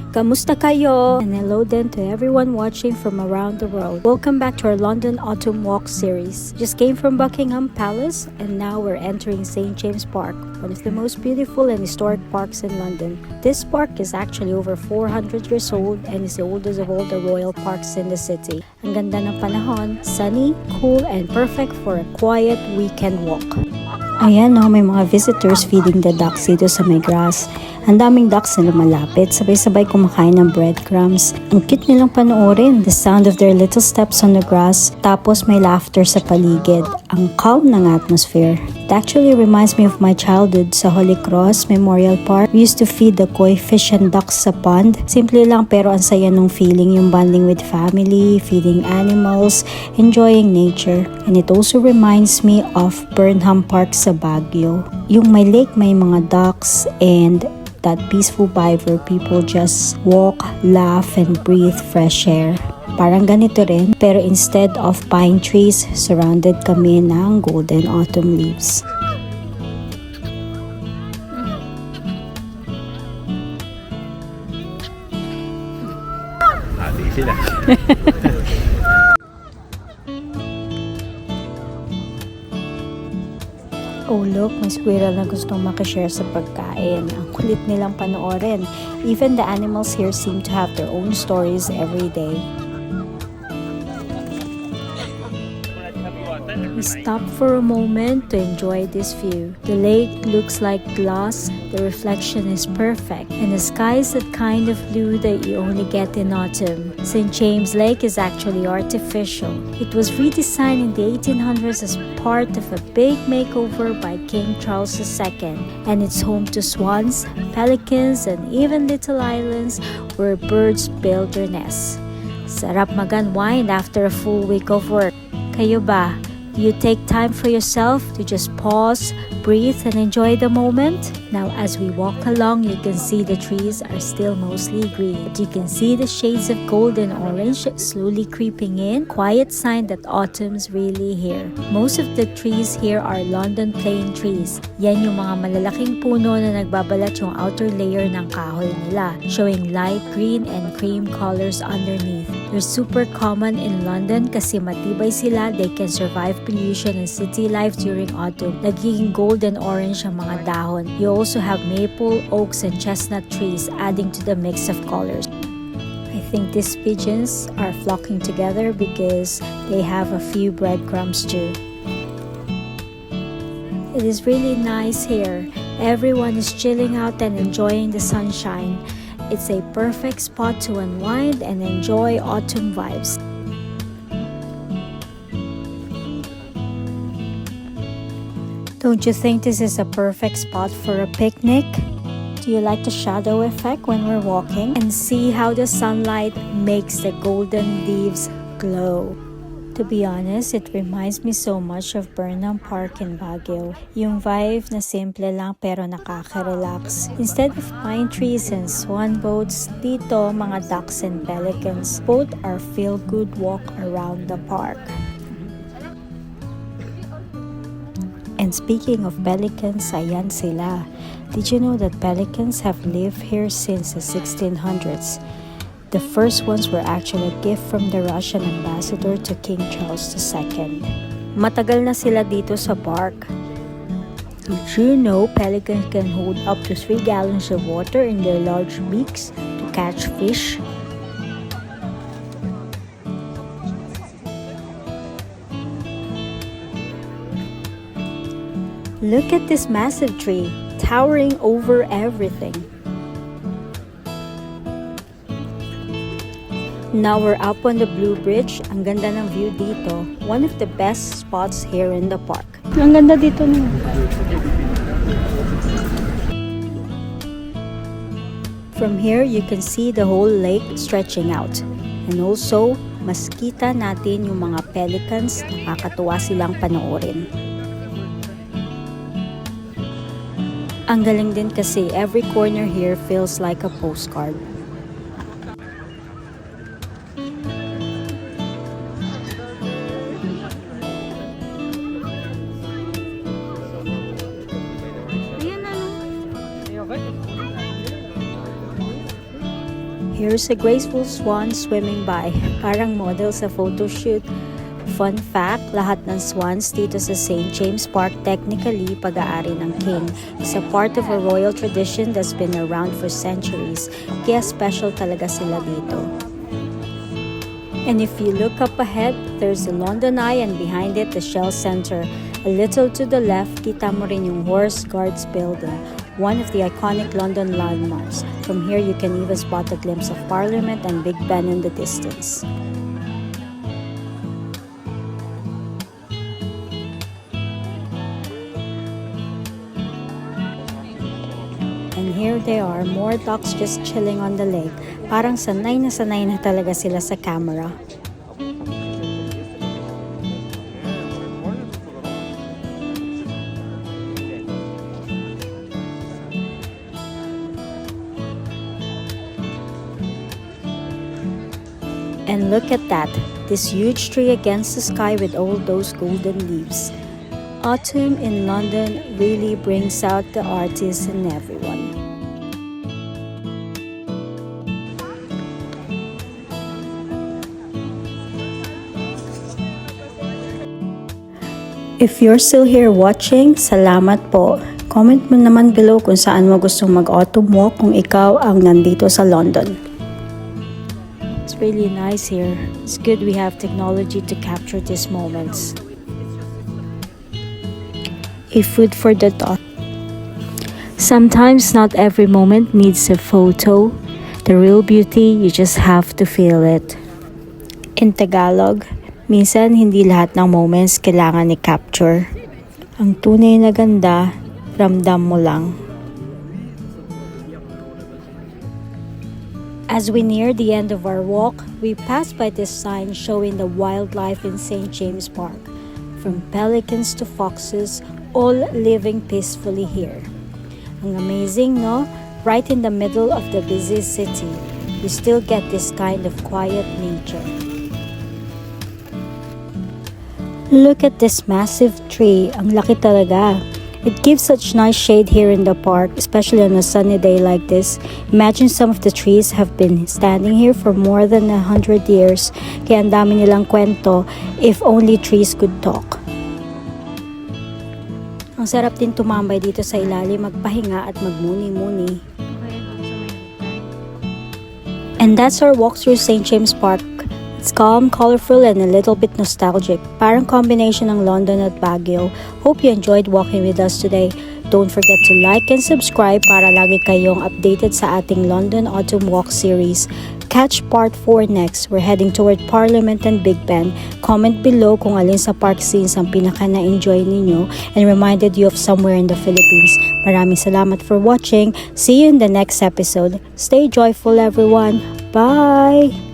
Kamusta kayo? And hello then to everyone watching from around the world. Welcome back to our London Autumn Walk series. Just came from Buckingham Palace and now we're entering St. James Park, one of the most beautiful and historic parks in London. This park is actually over 400 years old and is the oldest of all the royal parks in the city. Ang ganda ng panahon, sunny, cool, and perfect for a quiet weekend walk. Ayan no, may mga visitors feeding the ducks dito sa may grass. Ang daming ducks na lumalapit, sabay-sabay kumakain ng breadcrumbs. Ang cute nilang panoorin, the sound of their little steps on the grass, tapos may laughter sa paligid. Ang calm ng atmosphere. It actually reminds me of my childhood sa Holy Cross Memorial Park. We used to feed the koi fish and ducks sa pond. Simple lang pero ang saya nung feeling, yung bonding with family, feeding animals, enjoying nature. And it also reminds me of Burnham Park sa Baguio. Yung may lake, may mga ducks, and that peaceful vibe where people just walk, laugh, and breathe fresh air. Parang ganito rin, pero instead of pine trees, surrounded kami ng golden autumn leaves. Sila. Oh look, may squirrel na gustong makishare sa pagkain. Ang kulit nilang panoorin. Even the animals here seem to have their own stories every day. We stopped for a moment to enjoy this view. The lake looks like glass, the reflection is perfect, and the sky is that kind of blue that you only get in autumn. St. James Lake is actually artificial. It was redesigned in the 1800s as part of a big makeover by King Charles II, and it's home to swans, pelicans, and even little islands where birds build their nests. Sarap mag-unwind after a full week of work. Kayo ba? Do you take time for yourself to just pause, breathe, and enjoy the moment? Now, as we walk along, you can see the trees are still mostly green, but you can see the shades of gold and orange slowly creeping in. Quiet sign that autumn's really here. Most of the trees here are London plane trees. Yan yung mga malalaking puno na nagbabalat yung outer layer ng kahoy nila, showing light green and cream colors underneath. They're super common in London kasi matibay sila. They can survive pollution and city life during autumn. Nagiging gold and orange ang mga dahon. You also have maple, oaks, and chestnut trees adding to the mix of colors. I think these pigeons are flocking together because they have a few breadcrumbs too. It is really nice here. Everyone is chilling out and enjoying the sunshine. It's a perfect spot to unwind and enjoy autumn vibes. Don't you think this is a perfect spot for a picnic? Do you like the shadow effect when we're walking? And see how the sunlight makes the golden leaves glow. To be honest, it reminds me so much of Burnham Park in Baguio. Yung vibe na simple lang pero nakaka-relax. Instead of pine trees and swan boats, dito mga ducks and pelicans. Both are feel-good walk around the park. And speaking of pelicans, ayan sila. Did you know that pelicans have lived here since the 1600s? The first ones were actually a gift from the Russian ambassador to King Charles II. Matagal na sila dito sa park. Did you know pelicans can hold up to 3 gallons of water in their large beaks to catch fish? Look at this massive tree, towering over everything. Now we're up on the Blue Bridge. Ang ganda ng view dito. One of the best spots here in the park. Ang ganda dito na. From here, you can see the whole lake stretching out. And also, mas kita natin yung mga pelicans. Nakakatuwa silang panoorin. Ang galing din kasi every corner here feels like a postcard. Here's a graceful swan swimming by. Parang model sa photoshoot. Fun fact, lahat ng swans dito sa St. James Park technically pag-aari ng king. It's a part of a royal tradition that's been around for centuries, kaya special talaga sila dito. And if you look up ahead, there's the London Eye and behind it the Shell Center. A little to the left, kita mo rin yung Horse Guards Building, one of the iconic London landmarks. From here, you can even spot a glimpse of Parliament and Big Ben in the distance. And here they are, more ducks just chilling on the lake. Parang sanay na talaga sila sa camera. And look at that, this huge tree against the sky with all those golden leaves. Autumn in London really brings out the artist in everyone. If you're still here watching, salamat po. Comment mo naman below kung saan mo gustong mag-autumn walk kung ikaw ang nandito sa London. It's really nice here. It's good we have technology to capture these moments. A food for the thought. Sometimes not every moment needs a photo. The real beauty, you just have to feel it. In Tagalog, minsan hindi lahat ng moments kailangan i-capture. Ang tunay na ganda, ramdam mo lang. As we near the end of our walk, we pass by this sign showing the wildlife in St. James Park. From pelicans to foxes, all living peacefully here. Ang amazing, no? Right in the middle of the busy city, you still get this kind of quiet nature. Look at this massive tree. Ang laki talaga. It gives such nice shade here in the park, especially on a sunny day like this. Imagine some of the trees have been standing here for more than 100 years. Kaya ang dami nilang kwento, if only trees could talk. Ang sarap din tumambay dito sa ilalim, magpahinga at magmuni-muni. And that's our walk through St. James Park. It's calm, colorful, and a little bit nostalgic. Parang combination ng London at Baguio. Hope you enjoyed walking with us today. Don't forget to like and subscribe para lagi kayong updated sa ating London Autumn Walk series. Catch part 4 next. We're heading toward Parliament and Big Ben. Comment below kung alin sa park scenes ang pinaka na-enjoy ninyo and reminded you of somewhere in the Philippines. Maraming salamat for watching. See you in the next episode. Stay joyful, everyone. Bye!